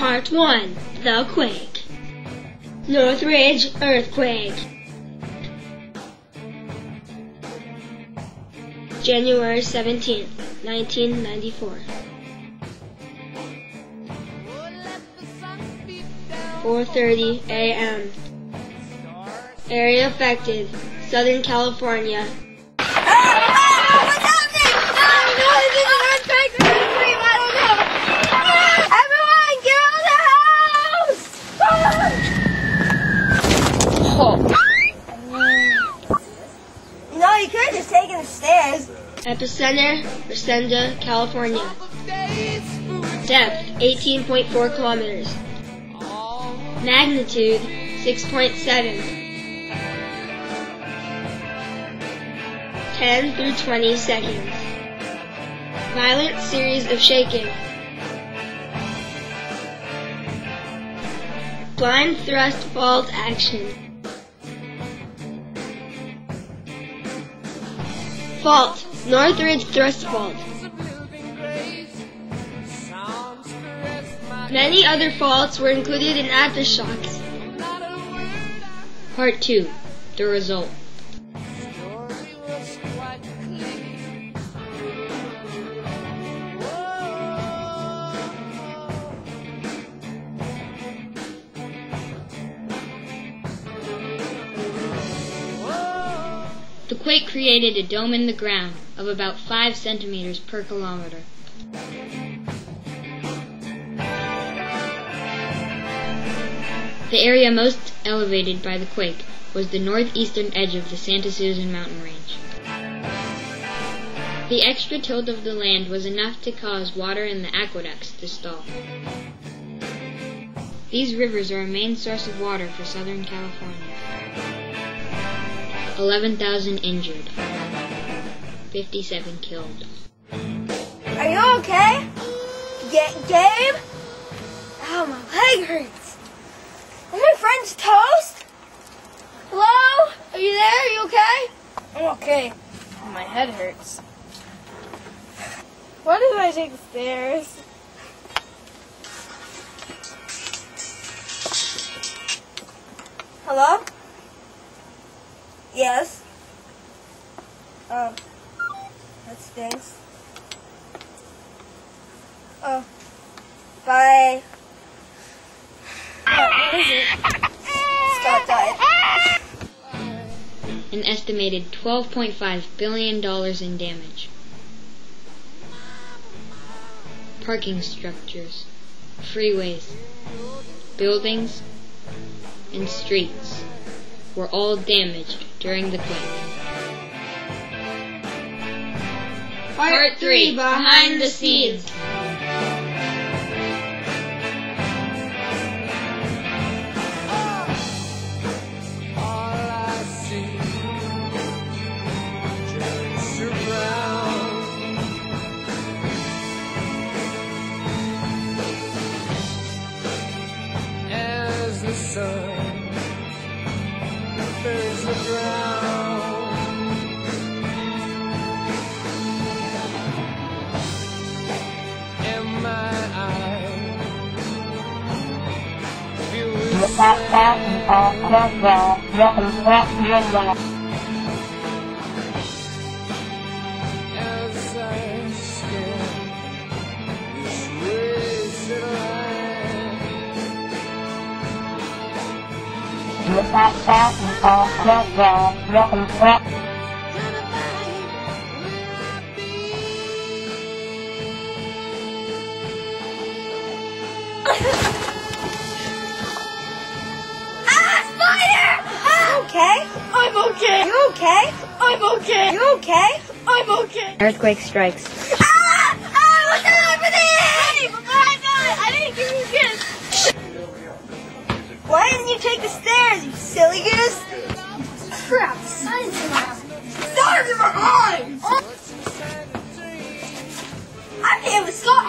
Part 1. The Quake. Northridge Earthquake. January 17th, 1994. 4:30 a.m. Area affected, Southern California. What's happening? No, this is an earthquake. We're gonna scream. I don't know. Everyone, get out of the house! No, you could have just taken the stairs. Epicenter, Resenda, California. Depth, 18.4 kilometers. Magnitude, 6.7. 10 through 20 seconds. Violent series of shaking. Blind thrust fault action. Fault. Northridge thrust fault. Many other faults were included in aftershocks. Part 2. The result. The quake created a dome in the ground of about 5 centimeters per kilometer. The area most elevated by the quake was the northeastern edge of the Santa Susan mountain range. The extra tilt of the land was enough to cause water in the aqueducts to stall. These rivers are a main source of water for Southern California. 11,000 injured. 57 killed. Are you okay? Gabe? Oh, my leg hurts. Are my friends toast? Hello? Are you there? Are you okay? I'm okay. My head hurts. Why did I take the stairs? Hello? Yes. Oh. That stinks. Oh. Bye. What is it? Scott died. An estimated $12.5 billion in damage. Parking structures, freeways, buildings, and streets were all damaged during the quake. Part 3. Behind the scenes. The sun burns the ground, and my eyes feel the as I scan this wasted life. Spider! Okay? I'm okay. You okay? I'm okay. You okay? I'm okay. Earthquake strikes. What's happening? I didn't give you a kiss. Why didn't you take the stairs, you silly goose? Crap, sun's in my eyes. Sun's in my eyes! I'm here with Scott